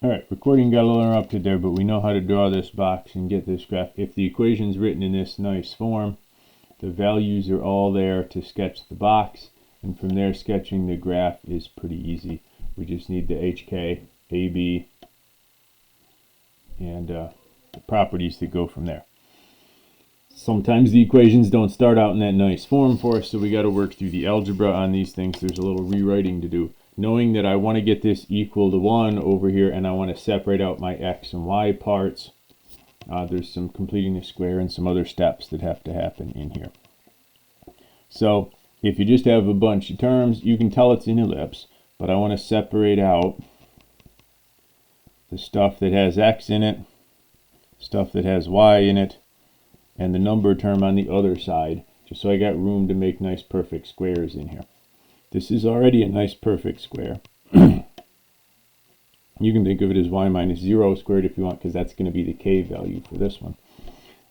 Alright, recording got a little interrupted there, but we know how to draw this box and get this graph. If the equation's written in this nice form, the values are all there to sketch the box, and from there sketching the graph is pretty easy. We just need the HK, AB, and the properties that go from there. Sometimes the equations don't start out in that nice form for us, so we got to work through the algebra on these things. There's a little rewriting to do. Knowing that I want to get this equal to 1 over here, and I want to separate out my x and y parts, there's some completing the square and some other steps that have to happen in here. So if you just have a bunch of terms, you can tell it's an ellipse, but I want to separate out the stuff that has x in it, stuff that has y in it, and the number term on the other side, just so I got room to make nice perfect squares in here. This is already a nice perfect square. You can think of it as y minus 0 squared if you want, because that's going to be the k value for this one.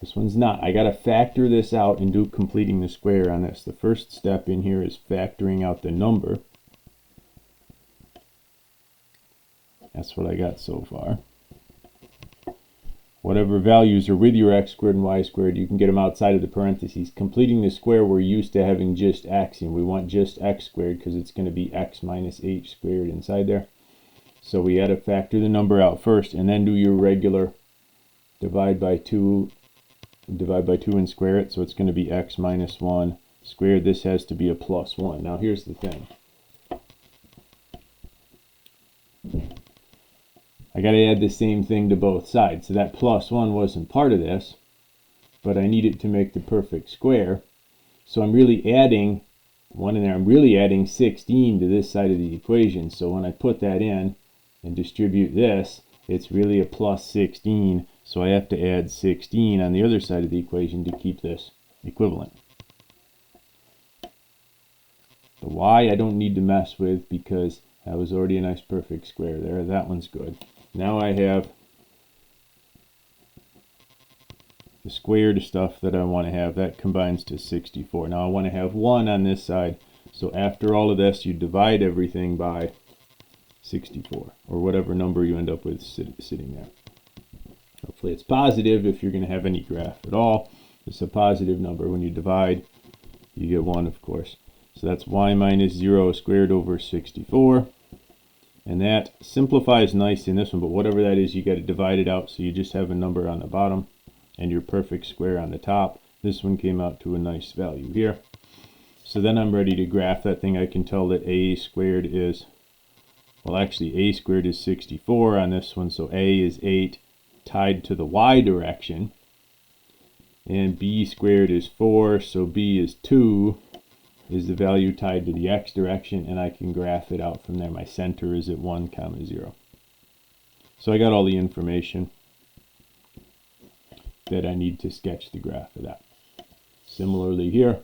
This one's not. I got to factor this out and do completing the square on this. The first step in here is factoring out the number. That's what I got so far. Whatever values are with your x squared and y squared, you can get them outside of the parentheses. Completing the square, we're used to having just x, and we want just x squared because it's going to be x minus h squared inside there. So we had to factor the number out first, and then do your regular divide by 2 and square it. So it's going to be x minus 1 squared. This has to be a plus 1. Now here's the thing. I got to add the same thing to both sides. So that plus 1 wasn't part of this, but I need it to make the perfect square. So I'm really adding 1 in there. I'm really adding 16 to this side of the equation. So when I put that in and distribute this, it's really a plus 16. So I have to add 16 on the other side of the equation to keep this equivalent. The y I don't need to mess with because that was already a nice perfect square there. That one's good. Now I have the squared stuff that I want to have. That combines to 64. Now I want to have 1 on this side. So after all of this, you divide everything by 64, or whatever number you end up with sitting there. Hopefully it's positive if you're going to have any graph at all. It's a positive number. When you divide, you get 1, of course. So that's y minus 0 squared over 64. And that simplifies nice in this one, but whatever that is, you got to divide it out, so you just have a number on the bottom and your perfect square on the top. This one came out to a nice value here. So then I'm ready to graph that thing. I can tell that a squared is, well, actually a squared is 64 on this one, so a is 8 tied to the y direction, and b squared is 4, so b is 2 is the value tied to the x direction, and I can graph it out from there. My center is at 1, 0. So I got all the information that I need to sketch the graph of that. Similarly here,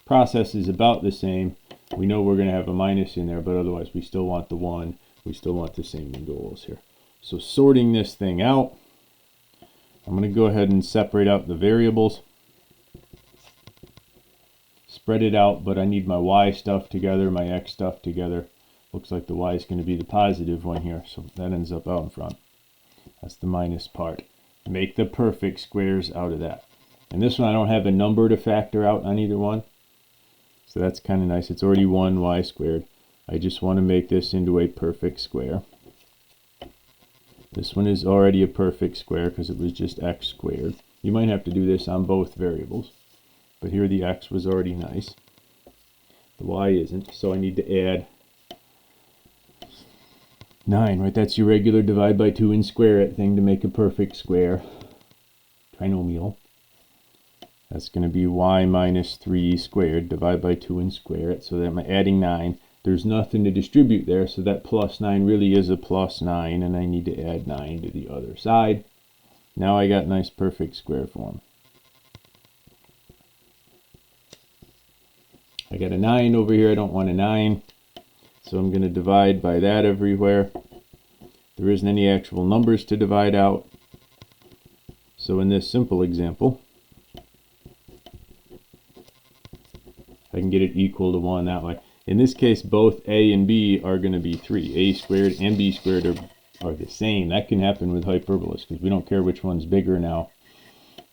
process is about the same. We know we're going to have a minus in there, but otherwise we still want the 1. We still want the same goals here. So sorting this thing out, I'm going to go ahead and separate out the variables. Spread it out, but I need my y stuff together, my x stuff together. Looks like the y is going to be the positive one here, so that ends up out in front. That's the minus part. Make the perfect squares out of that. And this one I don't have a number to factor out on either one, so that's kind of nice. It's already 1y squared. I just want to make this into a perfect square. This one is already a perfect square because it was just x squared. You might have to do this on both variables. But here the x was already nice. The y isn't, so I need to add 9, right? That's your regular divide by 2 and square it thing to make a perfect square. Trinomial. That's going to be y minus 3 squared, divide by 2 and square it. So that I'm adding 9. There's nothing to distribute there, so that plus 9 really is a plus 9, and I need to add 9 to the other side. Now I got nice perfect square form. I got a 9 over here. I don't want a 9, so I'm going to divide by that everywhere. There isn't any actual numbers to divide out. So in this simple example, I can get it equal to 1 that way. In this case, both a and b are going to be 3. A squared and b squared are are the same. That can happen with hyperbolas because we don't care which one's bigger now.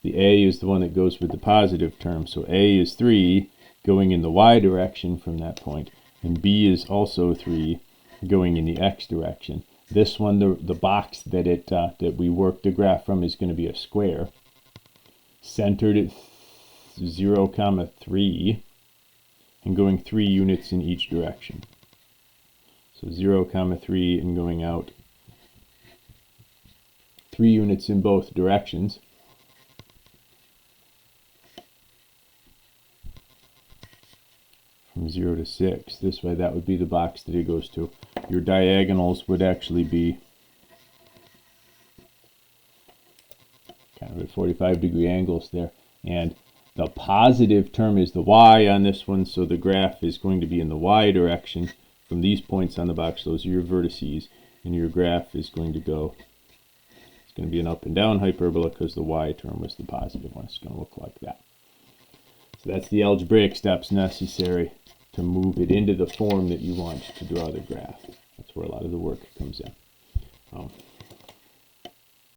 The a is the one that goes with the positive term. So a is 3 going in the y direction from that point, and b is also 3 going in the x direction. This one, the box that that we worked the graph from, is going to be a square, centered at 0, 3, and going 3 units in each direction. So 0, 3, and going out 3 units in both directions. From 0 to 6. This way, that would be the box that it goes to. Your diagonals would actually be kind of at 45-degree angles there. And the positive term is the y on this one, so the graph is going to be in the y direction from these points on the box. Those are your vertices, and your graph is going to go, it's going to be an up and down hyperbola because the y term was the positive one. It's going to look like that. So that's the algebraic steps necessary to move it into the form that you want to draw the graph. That's where a lot of the work comes in.